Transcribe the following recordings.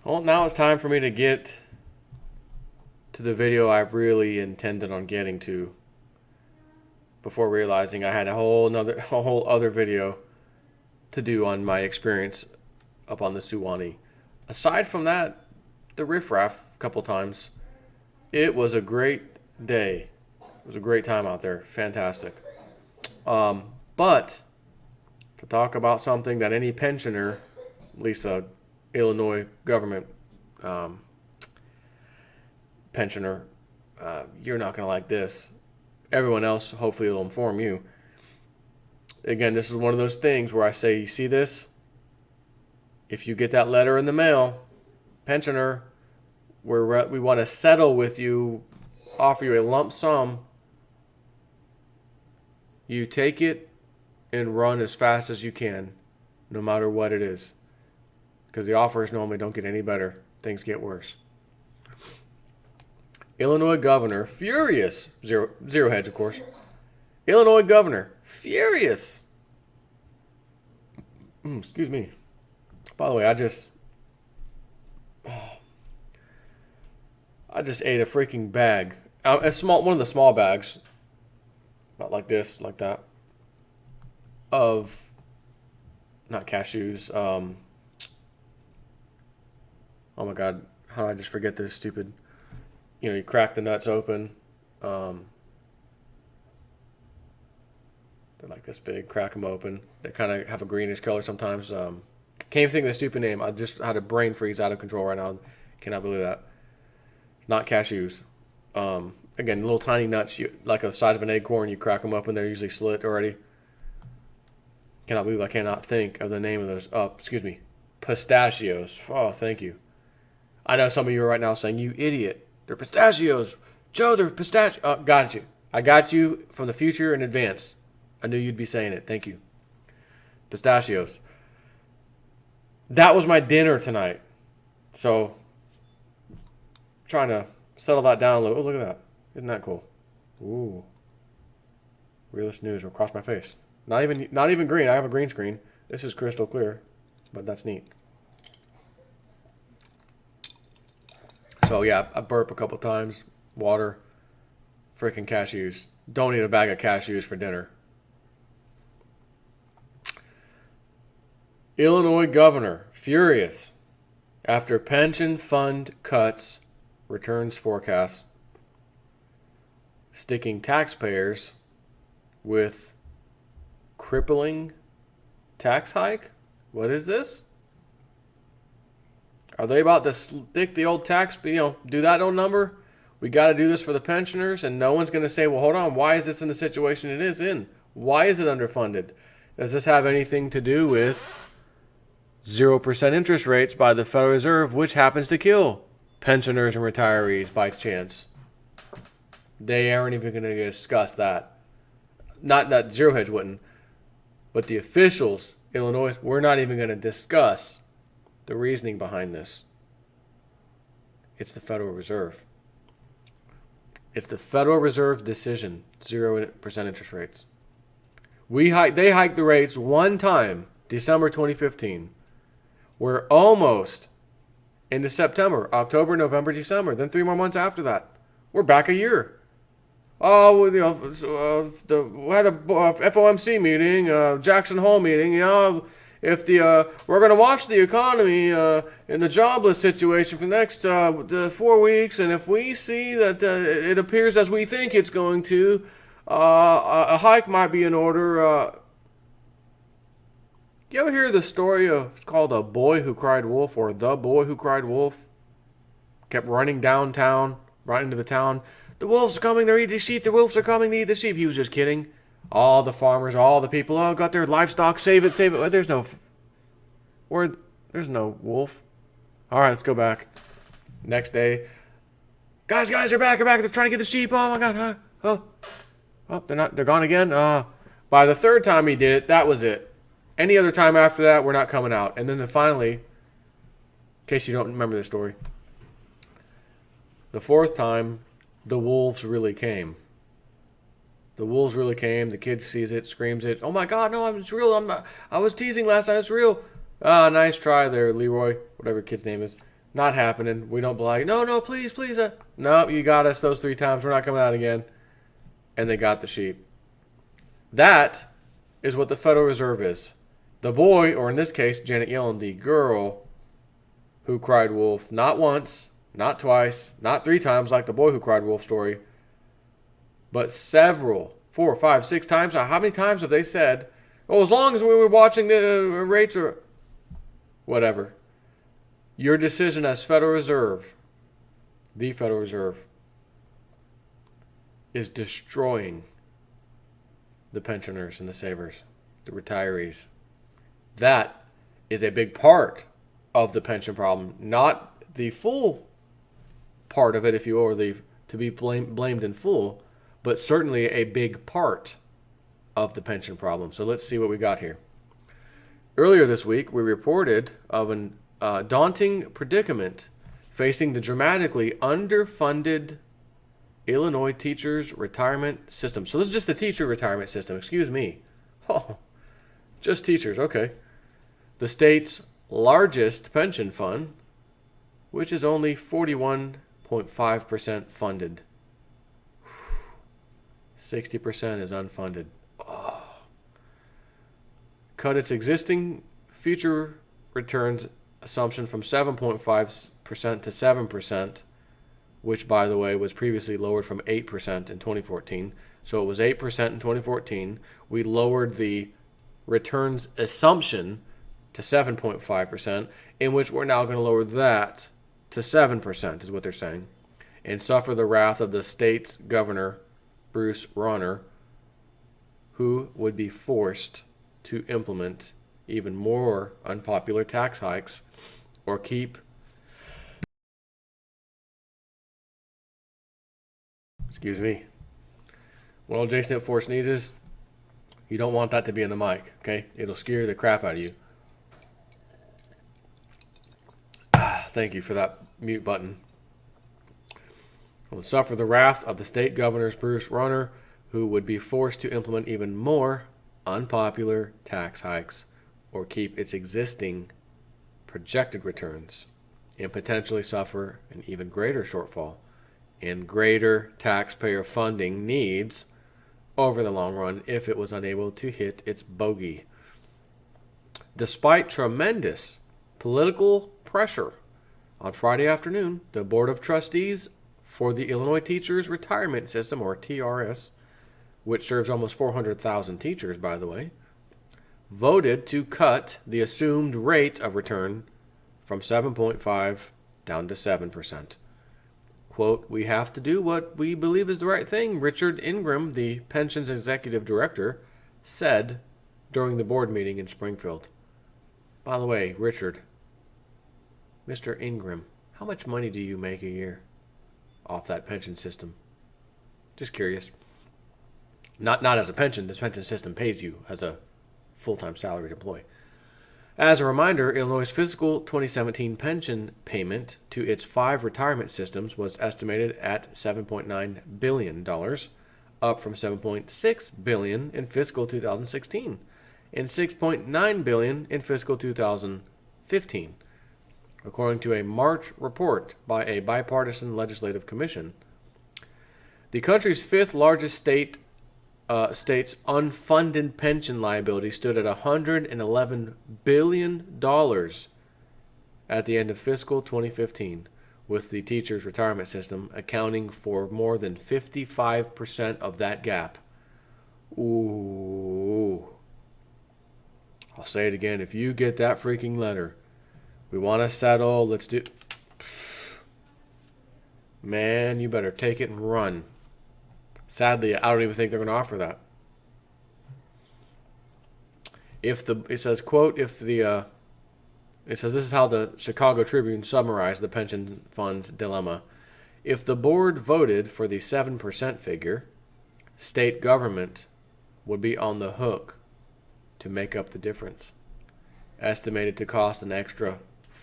Well, now it's time for me to get to the video I really intended on getting to before realizing I had a whole other video to do on my experience up on the Suwannee. Aside from that, the riffraff a couple times. It was a great day. It was a great time out there. Fantastic. But to talk about something that any pensioner, at least a Illinois government pensioner, you're not going to like this. Everyone else, hopefully, will inform you. Again, this is one of those things where I say, you see this? If you get that letter in the mail, pensioner, we want to settle with you, offer you a lump sum. You take it and run as fast as you can, no matter what it is. Because the offers normally don't get any better. Things get worse. Illinois governor, furious. Zero hedge, of course. Illinois governor, furious. Excuse me. By the way, I just ate a freaking bag. One of the small bags, about like this, like that, of not cashews. Oh my God, how did I just forget this stupid? You crack the nuts open. They're like this big. Crack them open. They kind of have a greenish color sometimes. Can't even think of the stupid name. I just had a brain freeze out of control right now. Cannot believe that. Not cashews. Again, little tiny nuts, like the size of an acorn. You crack them open. They're usually slit already. Cannot believe I cannot think of the name of those. Excuse me. Pistachios. Oh, thank you. I know some of you are right now saying, you idiot. They're pistachios. Joe, they're pistachios. Got you. I got you from the future in advance. I knew you'd be saying it. Thank you. Pistachios. That was my dinner tonight. So, trying to settle that down a little. Oh, look at that. Isn't that cool? Ooh. Realist news will cross my face. Not even green. I have a green screen. This is crystal clear. But that's neat. So, yeah, I burp a couple times. Water. Freaking cashews. Don't eat a bag of cashews for dinner. Illinois governor, furious after pension fund cuts, returns forecast, sticking taxpayers with crippling tax hike? What is this? Are they about to stick the old tax, do that old number? We got to do this for the pensioners, and no one's going to say, well, hold on, why is this in the situation it is in? Why is it underfunded? Does this have anything to do with 0% interest rates by the Federal Reserve, which happens to kill pensioners and retirees by chance? They aren't even going to discuss that. Not that Zero Hedge wouldn't, but the officials, Illinois, we're not even going to discuss the reasoning behind this. It's the Federal Reserve. It's the Federal Reserve decision, 0% interest rates. They hiked the rates one time, December 2015. We're almost into September, October, November, December. Then 3 more months after that. We're back a year. Oh, we had a FOMC meeting, Jackson Hole meeting. If we're going to watch the economy in the jobless situation for the next 4 weeks, and if we see that it appears as we think it's going to, a hike might be in order. You ever hear the story it's called A Boy Who Cried Wolf, or The Boy Who Cried Wolf? Kept running downtown, right into the town. The wolves are coming to eat the sheep. The wolves are coming to eat the sheep. He was just kidding. All the farmers, all the people, got their livestock. Save it, save it. There's no wolf. All right, let's go back. Next day, guys, they're back. They're trying to get the sheep. Oh my God. They're gone again. By the third time he did it, that was it. Any other time after that, we're not coming out. And then finally, in case you don't remember the story, the fourth time, the wolves really came. The wolves really came. The kid sees it, screams it. Oh my God, no, it's real. I was teasing last time. It's real. Nice try there, Leroy. Whatever your kid's name is. Not happening. We don't believe. No, please, please. No, you got us those 3 times. We're not coming out again. And they got the sheep. That is what the Federal Reserve is. The boy, or in this case, Janet Yellen, the girl who cried wolf, not once, not twice, not 3 times like the boy who cried wolf story, but several, 4, 5, 6 times. How many times have they said, oh, as long as we were watching the rates or whatever. Your decision as Federal Reserve, the Federal Reserve, is destroying the pensioners and the savers, the retirees. That is a big part of the pension problem, not the full part of it, if you will, or to be blamed in full, but certainly a big part of the pension problem. So let's see what we got here. Earlier this week, we reported of an daunting predicament facing the dramatically underfunded Illinois teachers' retirement system. So this is just the teacher retirement system. Excuse me. Oh, just teachers. Okay. The state's largest pension fund, which is only 41.5% funded. 60% is unfunded. Oh. Cut its existing future returns assumption from 7.5% to 7%, which, by the way, was previously lowered from 8% in 2014. So it was 8% in 2014. We lowered the returns assumption to 7.5%, in which we're now going to lower that to 7%, is what they're saying, and suffer the wrath of the state's governor, Bruce Rauner, who would be forced to implement even more unpopular tax hikes or keep Excuse me. Well, Jason at 4 sneezes. You don't want that to be in the mic, okay? It'll scare the crap out of you. Thank you for that mute button. Will suffer the wrath of the state governors Bruce Rauner, who would be forced to implement even more unpopular tax hikes or keep its existing projected returns and potentially suffer an even greater shortfall and greater taxpayer funding needs over the long run if it was unable to hit its bogey. Despite tremendous political pressure, on Friday afternoon, the Board of Trustees for the Illinois Teachers Retirement System, or TRS, which serves almost 400,000 teachers, by the way, voted to cut the assumed rate of return from 7.5 down to 7%. Quote, we have to do what we believe is the right thing, Richard Ingram, the pensions executive director, said during the board meeting in Springfield. By the way, Richard, Mr. Ingram, how much money do you make a year off that pension system? Just curious. Not as a pension. This pension system pays you as a full-time salaried employee. As a reminder, Illinois' fiscal 2017 pension payment to its 5 retirement systems was estimated at $7.9 billion, up from $7.6 billion in fiscal 2016 and $6.9 billion in fiscal 2015, according to a March report by a bipartisan legislative commission. The country's 5th largest state's unfunded pension liability stood at $111 billion at the end of fiscal 2015, with the teachers' retirement system accounting for more than 55% of that gap. Ooh. I'll say it again. If you get that freaking letter, we want to settle, let's do... Man, you better take it and run. Sadly, I don't even think they're going to offer that. It says, quote, it says this is how the Chicago Tribune summarized the pension fund's dilemma. If the board voted for the 7% figure, state government would be on the hook to make up the difference, estimated to cost an extra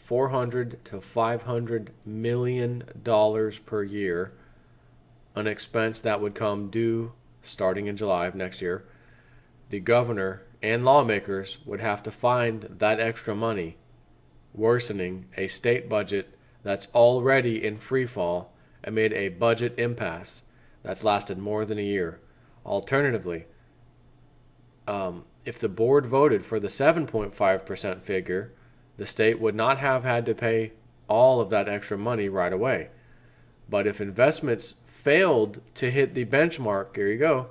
$400 to $500 million per year, an expense that would come due starting in July of next year. The governor and lawmakers would have to find that extra money, worsening a state budget that's already in free fall amid a budget impasse that's lasted more than a year. Alternatively, if the board voted for the 7.5% figure, the state would not have had to pay all of that extra money right away. But if investments failed to hit the benchmark, here you go,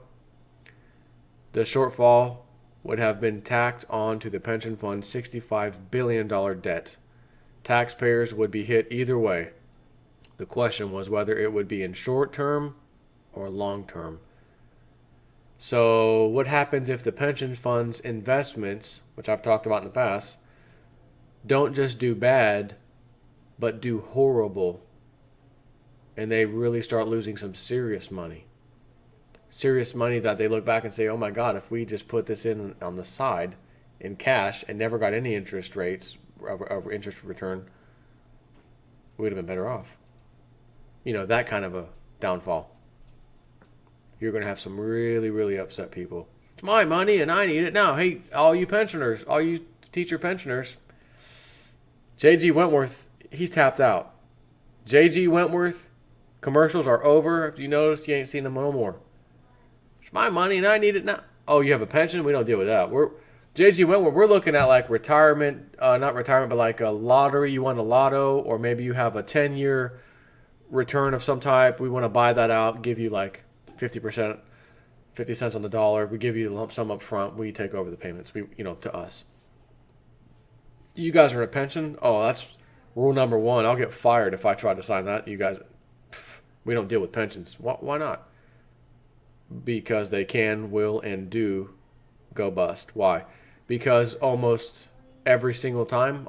the shortfall would have been tacked on to the pension fund's $65 billion debt. Taxpayers would be hit either way. The question was whether it would be in short term or long term. So what happens if the pension fund's investments, which I've talked about in the past, don't just do bad, but do horrible, and they really start losing some serious money? Serious money that they look back and say, oh my God, if we just put this in on the side in cash and never got any interest rates, or interest return, we would have been better off. You know, that kind of a downfall. You're going to have some really, really upset people. It's my money and I need it now. Hey, all you pensioners, all you teacher pensioners, J.G. Wentworth, he's tapped out. J.G. Wentworth commercials are over. If you noticed, you ain't seen them no more. It's my money and I need it now. Oh, you have a pension? We don't deal with that. J.G. Wentworth, we're looking at like retirement, not retirement, but like a lottery. You won a lotto, or maybe you have a 10-year return of some type. We want to buy that out, give you like 50%, 50 cents on the dollar. We give you the lump sum up front. We take over the payments, to us. You guys are in a pension? Oh, that's rule number one. I'll get fired if I try to sign that. You guys, we don't deal with pensions. Why not? Because they can, will, and do go bust. Why? Because almost every single time,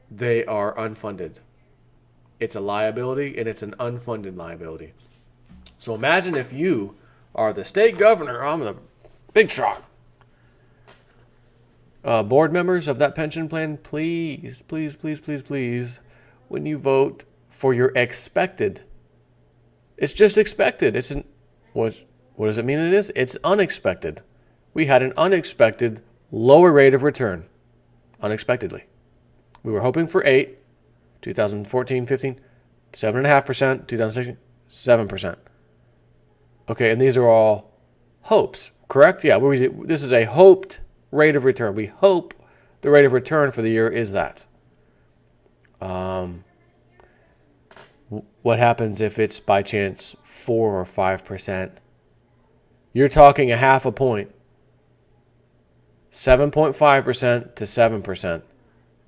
they are unfunded. It's a liability, and it's an unfunded liability. So imagine if you are the state governor. I'm the big shot. Board members of that pension plan, please, please, please, please, please, when you vote for your expected, it's just expected. What does it mean it is? It's unexpected. We had an unexpected lower rate of return. Unexpectedly. We were hoping for 8%, 2014, 15, 7.5%, 2016, 7%. Okay, and these are all hopes, correct? Yeah, this is a hoped rate of return. We hope the rate of return for the year is that. What happens if it's by chance 4 or 5%? You're talking a half a point. 7.5% to 7%.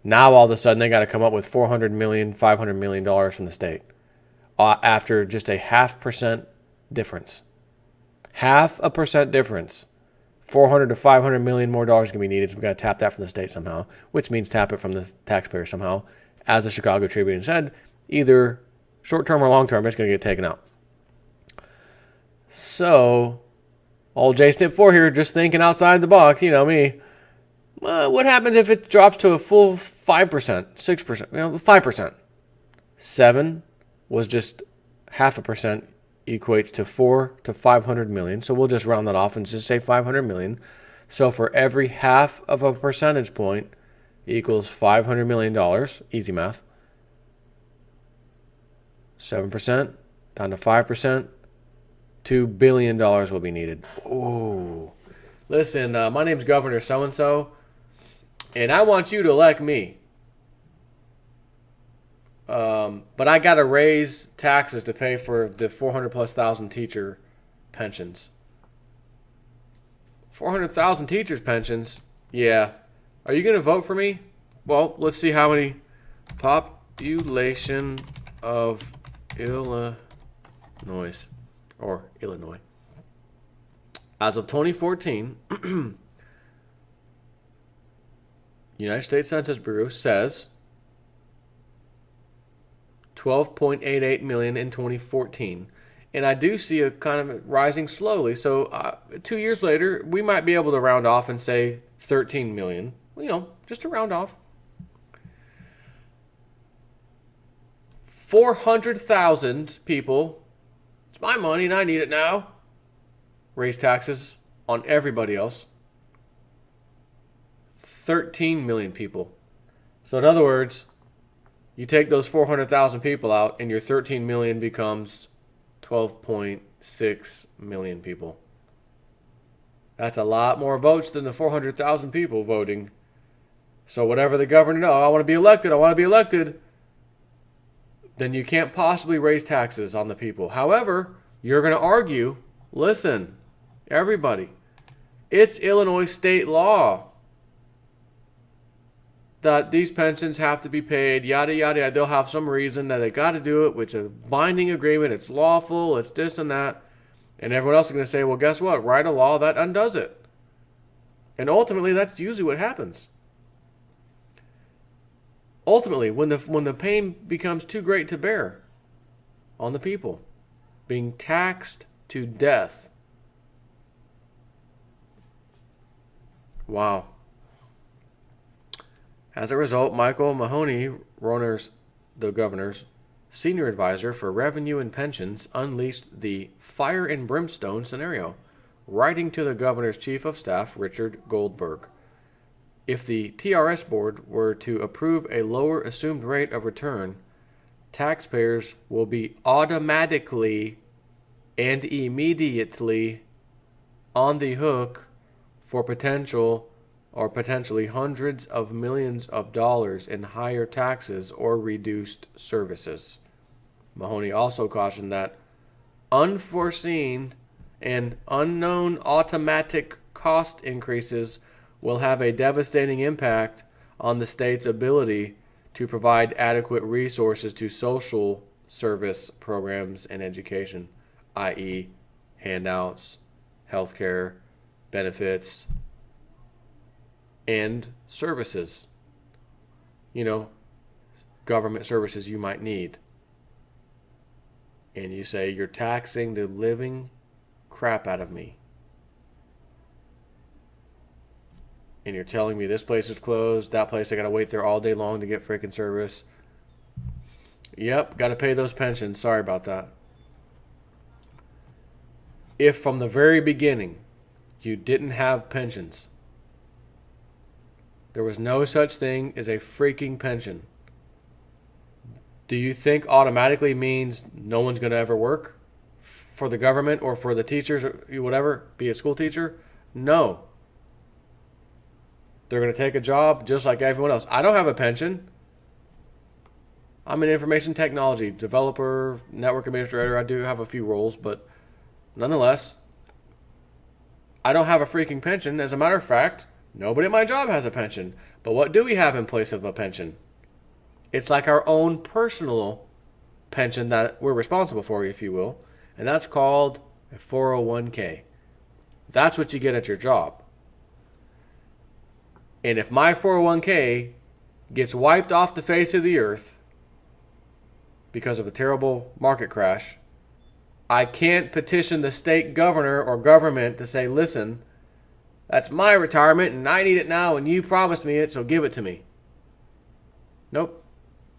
Now all of a sudden they got to come up with $400 million, $500 million from the state after just a 0.5% difference. 0.5% difference. 400 to 500 million more dollars going to be needed. So we got to tap that from the state somehow, which means tap it from the taxpayer somehow. As the Chicago Tribune said, either short term or long term, it's going to get taken out. So, old J Snip 4 here, just thinking outside the box, me. What happens if it drops to a full 5%, 6%, 5%? 7 was just 0.5%, equates to 4 to 500 million. So we'll just round that off and just say 500 million. So for every 0.5 of a percentage point equals $500 million. Easy math. 7% down to 5%. $2 billion will be needed. Ooh. Listen, my name's Governor so-and-so, and I want you to elect me. But I got to raise taxes to pay for the 400,000+ teacher pensions. 400,000 teachers' pensions? Yeah. Are you going to vote for me? Well, let's see how many. Population of Illinois. Or Illinois. As of 2014, United States Census Bureau says 12.88 million in 2014. And I do see a kind of rising slowly. So 2 years later, we might be able to round off and say 13 million. Just to round off. 400,000 people. It's my money and I need it now. Raise taxes on everybody else. 13 million people. So in other words, you take those 400,000 people out and your 13 million becomes 12.6 million people. That's a lot more votes than the 400,000 people voting. So whatever the governor knows, I want to be elected, then you can't possibly raise taxes on the people. However, you're going to argue, listen, everybody, it's Illinois state law that these pensions have to be paid, yada, yada, yada. They'll have some reason that they got to do it, which is a binding agreement. It's lawful. It's this and that. And everyone else is going to say, well, guess what? Write a law that undoes it. And ultimately, that's usually what happens. Ultimately, when the pain becomes too great to bear on the people, being taxed to death. Wow. As a result, Michael Mahoney, the governor's senior advisor for revenue and pensions, unleashed the fire and brimstone scenario, writing to the governor's chief of staff, Richard Goldberg. If the TRS board were to approve a lower assumed rate of return, taxpayers will be automatically and immediately on the hook for potentially hundreds of millions of dollars in higher taxes or reduced services. Mahoney also cautioned that unforeseen and unknown automatic cost increases will have a devastating impact on the state's ability to provide adequate resources to social service programs and education, i.e., handouts, healthcare, benefits, and services. Government services you might need. And you say, you're taxing the living crap out of me. And you're telling me this place is closed, that place I gotta wait there all day long to get freaking service. Yep, gotta pay those pensions. Sorry about that. If from the very beginning you didn't have pensions, there was no such thing as a freaking pension, do you think automatically means no one's going to ever work for the government or for the teachers or whatever, be a school teacher? No. They're going to take a job just like everyone else. I don't have a pension. I'm an information technology developer, network administrator. I do have a few roles, but nonetheless, I don't have a freaking pension. As a matter of fact, nobody at my job has a pension. But what do we have in place of a pension? It's like our own personal pension that we're responsible for, if you will. And that's called a 401k. That's what you get at your job. And if my 401k gets wiped off the face of the earth because of a terrible market crash, I can't petition the state governor or government to say, listen, that's my retirement and I need it now and you promised me it, so give it to me. Nope.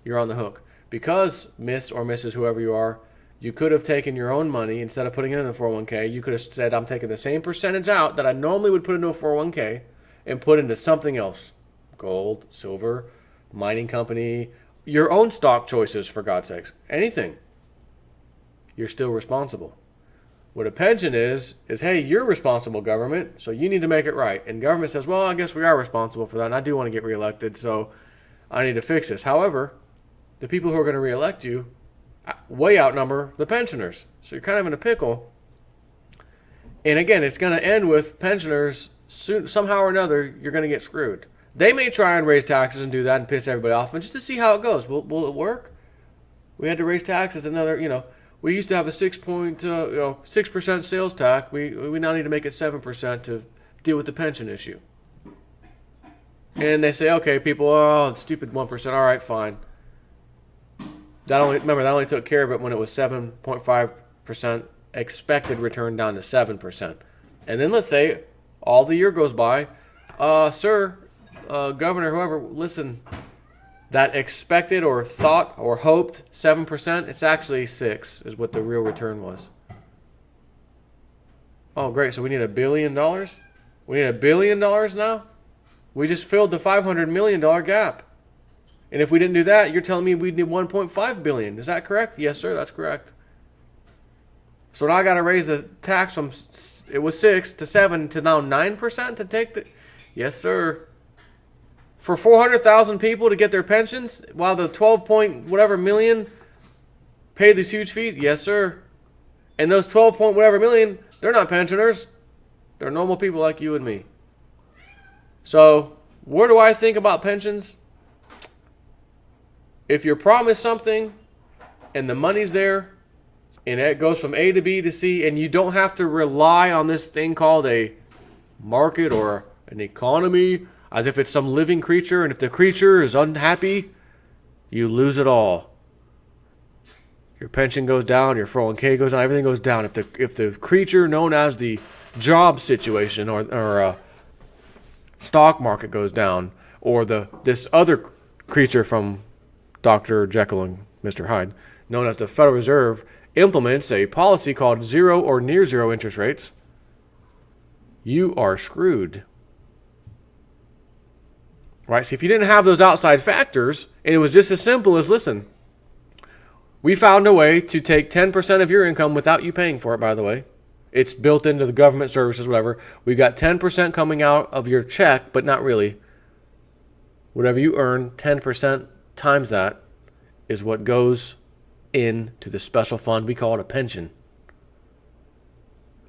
You're on the hook. Because, Miss or Mrs. whoever you are, you could have taken your own money instead of putting it in the 401k. You could have said, I'm taking the same percentage out that I normally would put into a 401k and put into something else. Gold, silver, mining company, your own stock choices, for God's sakes. Anything. You're still responsible. What a pension is, hey, you're responsible, government, so you need to make it right. And government says, well, I guess we are responsible for that, and I do want to get reelected, so I need to fix this. However, the people who are going to reelect you way outnumber the pensioners. So you're kind of in a pickle. And again, it's going to end with pensioners, somehow or another, you're going to get screwed. They may try and raise taxes and do that and piss everybody off, and just to see how it goes. Will it work? We had to raise taxes we used to have a 6% sales tax. We now need to make it 7% to deal with the pension issue. And they say, okay, people, it's stupid 1%. All right, fine. That only took care of it when it was 7.5% expected return down to 7%. And then let's say all the year goes by. Sir, governor, whoever, listen, that expected or thought or hoped 7%, it's actually 6% is what the real return was. Oh, great. So we need $1 billion? We need $1 billion now? We just filled the $500 million gap. And if we didn't do that, you're telling me we'd need 1.5 billion. Is that correct? Yes, sir, that's correct. So now I got to raise the tax from, it was 6 to 7 to now 9% to take the, yes, sir. For 400,000 people to get their pensions, while the 12 point whatever million pay this huge fee? Yes, sir. And those 12 point whatever million, they're not pensioners. They're normal people like you and me. So, where do I think about pensions? If you're promised something and the money's there and it goes from A to B to C and you don't have to rely on this thing called a market or an economy as if it's some living creature, and if the creature is unhappy, you lose it all. Your pension goes down, your 401k goes down, everything goes down. If the creature known as the job situation or stock market goes down, or this other creature from Dr. Jekyll and Mr. Hyde, known as the Federal Reserve, implements a policy called zero or near zero interest rates, you are screwed. Right? So if you didn't have those outside factors, and it was just as simple as, listen, we found a way to take 10% of your income without you paying for it, by the way. It's built into the government services, whatever. We got 10% coming out of your check, but not really. Whatever you earn, 10% times that is what goes into the special fund. We call it a pension.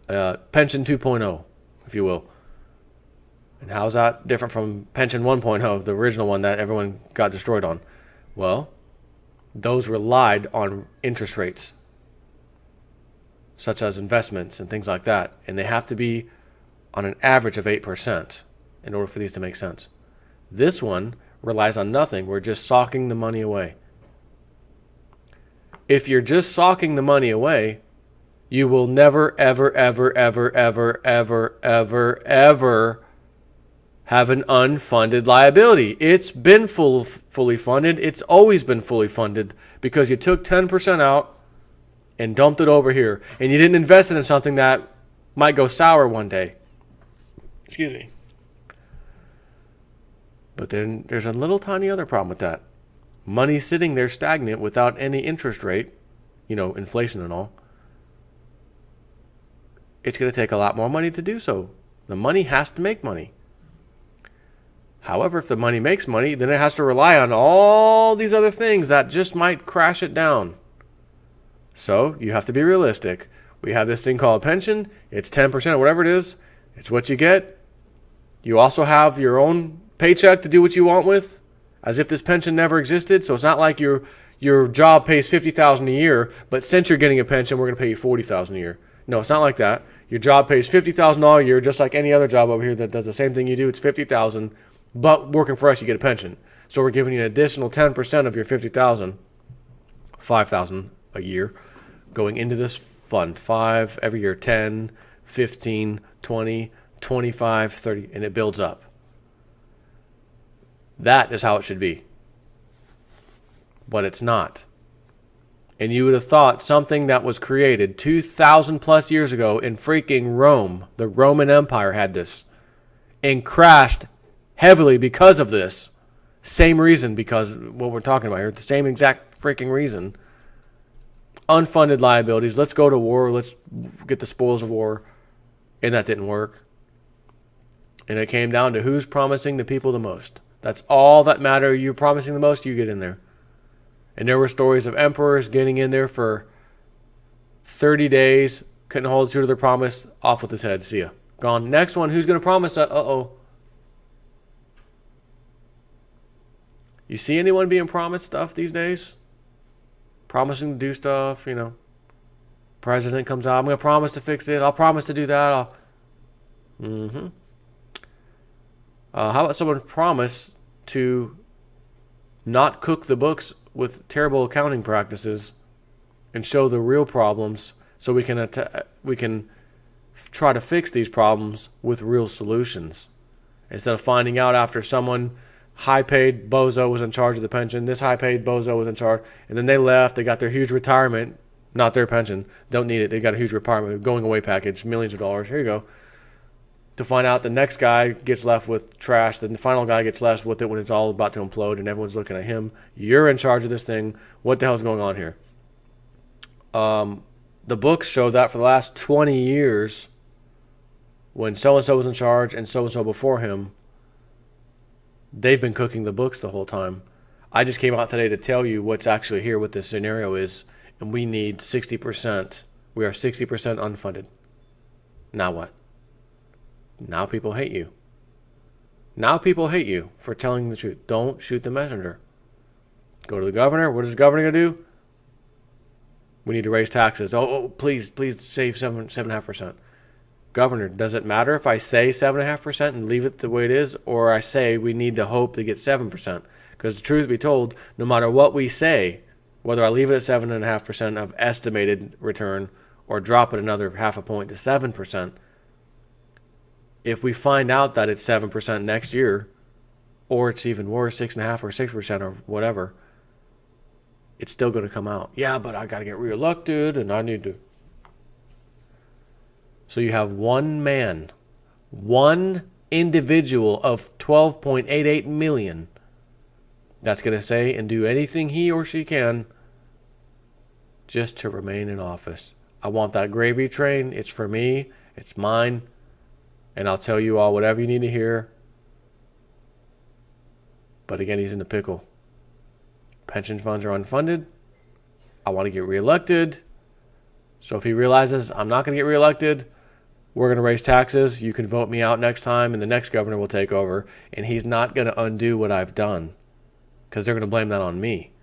Pension 2.0, if you will. And how's that different from Pension 1.0, the original one that everyone got destroyed on? Well, those relied on interest rates, such as investments and things like that. And they have to be on an average of 8% in order for these to make sense. This one relies on nothing. We're just socking the money away. If you're just socking the money away, you will never, ever, ever, ever, ever, ever, ever, ever have an unfunded liability. It's been fully funded. It's always been fully funded because you took 10% out and dumped it over here. And you didn't invest it in something that might go sour one day. Excuse me. But then there's a little tiny other problem with that. Money sitting there stagnant without any interest rate, inflation and all. It's going to take a lot more money to do so. The money has to make money. However, if the money makes money, then it has to rely on all these other things that just might crash it down. So you have to be realistic. We have this thing called pension. It's 10% or whatever it is. It's what you get. You also have your own paycheck to do what you want with, as if this pension never existed. So it's not like your job pays $50,000 a year, but since you're getting a pension, we're going to pay you $40,000 a year. No, it's not like that. Your job pays $50,000 a year, just like any other job over here that does the same thing you do. It's $50,000. But working for us, you get a pension. So we're giving you an additional 10% of your $50,000, $5,000 a year, going into this fund. 5 every year, 10, 15, 20, 25, 30, and it builds up. That is how it should be. But it's not. And you would have thought something that was created 2,000 plus years ago in freaking Rome, the Roman Empire had this, and crashed heavily because of this. Same reason, because what we're talking about here, the same exact freaking reason. Unfunded liabilities. Let's go to war. Let's get the spoils of war. And that didn't work. And it came down to who's promising the people the most. That's all that matters. You're promising the most, you get in there. And there were stories of emperors getting in there for 30 days, couldn't hold true to their promise, off with his head. See ya. Gone. Next one, who's going to promise that? Uh-oh. You see anyone being promised stuff these days? Promising to do stuff, President comes out, I'm going to promise to fix it. I'll promise to do that. How about someone promise to not cook the books with terrible accounting practices and show the real problems so we can try to fix these problems with real solutions. Instead of finding out after someone high-paid bozo was in charge of the pension, this high-paid bozo was in charge, and then they left, they got their huge retirement, not their pension, don't need it, they got a huge retirement, going away package, millions of dollars, here you go. to find out the next guy gets left with trash, then the final guy gets left with it when it's all about to implode and everyone's looking at him. You're in charge of this thing. What the hell's going on here? The books show that for the last 20 years, when so-and-so was in charge and so-and-so before him, they've been cooking the books the whole time. I just came out today to tell you what's actually here, what this scenario is, and we need 60%. We are 60% unfunded. Now what? Now people hate you. Now people hate you for telling the truth. Don't shoot the messenger. Go to the governor. What is the governor going to do? We need to raise taxes. Oh, please save 7.5%. Governor, does it matter if I say 7.5% and leave it the way it is, or I say we need to hope to get 7%? Because the truth be told, no matter what we say, whether I leave it at 7.5% of estimated return or drop it another half a point to 7%, if we find out that it's 7% next year, or it's even worse, 6.5% or 6% or whatever, it's still going to come out. Yeah, but I got to get reelected and I need to. So you have one man, one individual of 12.88 million that's going to say and do anything he or she can just to remain in office. I want that gravy train. It's for me. It's mine. And I'll tell you all whatever you need to hear. But again, he's in the pickle. Pension funds are unfunded. I want to get reelected. So if he realizes I'm not going to get reelected, we're going to raise taxes. You can vote me out next time, and the next governor will take over. And he's not going to undo what I've done because they're going to blame that on me.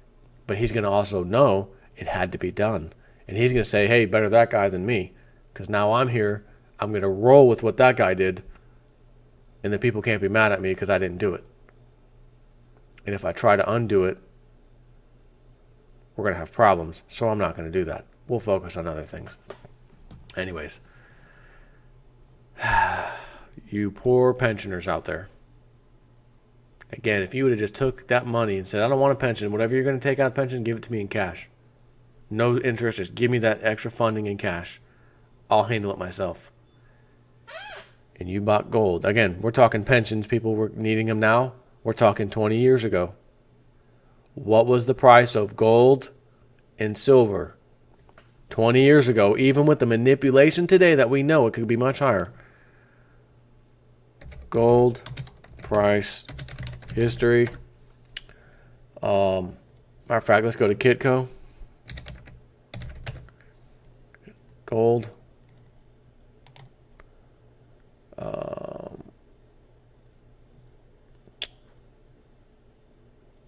But he's going to also know it had to be done. And he's going to say, hey, better that guy than me because now I'm here. I'm going to roll with what that guy did, and the people can't be mad at me because I didn't do it. And if I try to undo it, we're going to have problems. So I'm not going to do that. We'll focus on other things. Anyways, you poor pensioners out there. Again, if you would have just took that money and said, I don't want a pension. Whatever you're going to take out of pension, give it to me in cash. No interest. Just give me that extra funding in cash. I'll handle it myself. And you bought gold. Again, we're talking pensions. People were needing them now. We're talking 20 years ago. What was the price of gold and silver 20 years ago? Even with the manipulation today that we know, it could be much higher. Gold price history. Matter of fact, let's go to Kitco. Gold.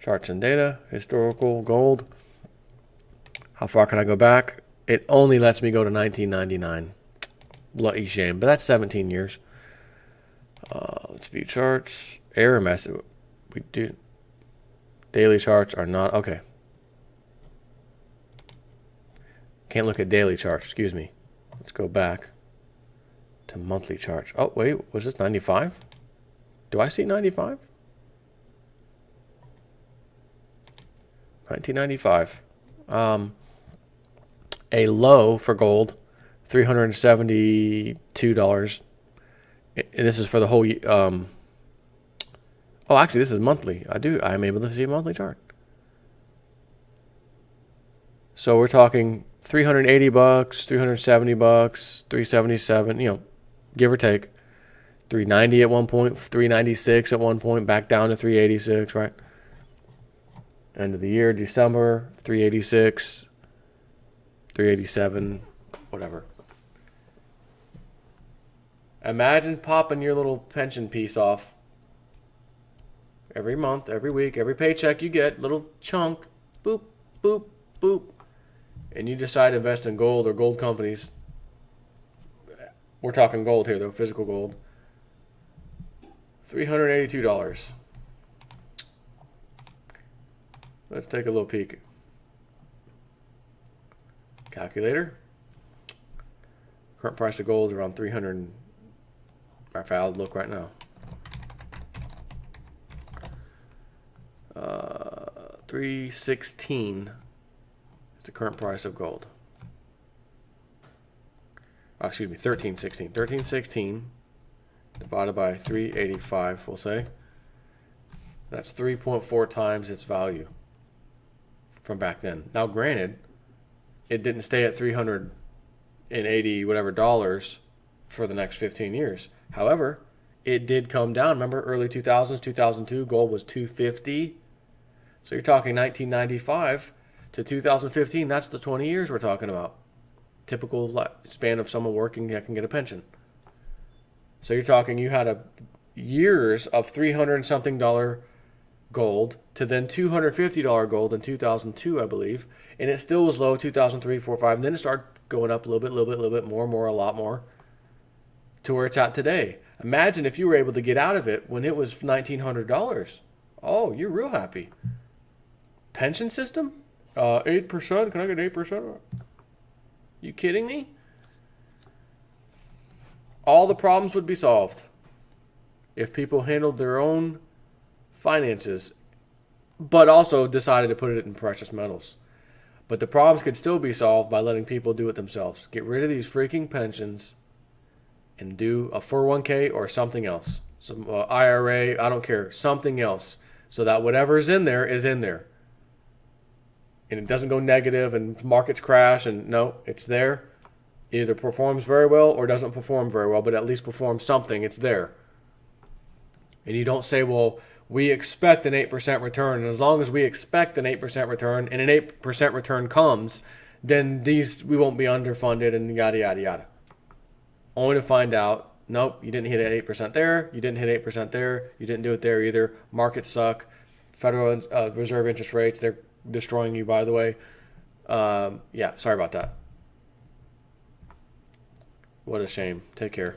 Charts and data, historical, gold. How far can I go back? It only lets me go to 1999. Bloody shame, but that's 17 years. Let's view charts. Error message. We do. Daily charts are not, okay. Can't look at daily charts, excuse me. Let's go back to monthly charts. Oh, wait, was this 95? Do I see 95? 1995. A low for gold, $372. And this is for the whole. Oh, actually, this is monthly. I'm able to see a monthly chart. So we're talking $380, $370, $377. Give or take. $390 at one point, $396 at one point, back down to $386, right? End of the year, December, $386, $387, whatever. Imagine popping your little pension piece off every month, every week, every paycheck you get, little chunk, boop, boop, boop, and you decide to invest in gold or gold companies. We're talking gold here, though, physical gold. $382. Let's take a little peek. Calculator. Current price of gold is around 300. I'll look right now. 316 is the current price of gold. Oh, excuse me, 1316. 1316 divided by 385, we'll say. That's 3.4 times its value from back then. Now, granted, it didn't stay at 380 whatever dollars for the next 15 years. However, it did come down. Remember, early 2000s, 2002, gold was 250. So you're talking 1995 to 2015. That's the 20 years we're talking about. Typical span of someone working that can get a pension. So you're talking you had years of $300 and something gold to then $250 gold in 2002, I believe, and it still was low 2003, 4, 5, and then it started going up a little bit more, a lot more, to where it's at today. Imagine if you were able to get out of it when it was $1,900. Oh, you're real happy. Pension system? 8%? Can I get 8%? You kidding me? All the problems would be solved if people handled their own finances, but also decided to put it in precious metals. But the problems could still be solved by letting people do it themselves. Get rid of these freaking pensions and do a 401k or something else. Some IRA, I don't care, something else. So that whatever is in there is in there. And it doesn't go negative and markets crash, and no, it's there. Either performs very well or doesn't perform very well, but at least performs something. It's there. And you don't say, well, we expect an 8% return. And as long as we expect an 8% return and an 8% return comes, then we won't be underfunded and yada, yada, yada. Only to find out, nope, you didn't hit 8% there. You didn't hit 8% there. You didn't do it there either. Markets suck. Federal Reserve interest rates, they're destroying you, by the way. Yeah, sorry about that. What a shame. Take care.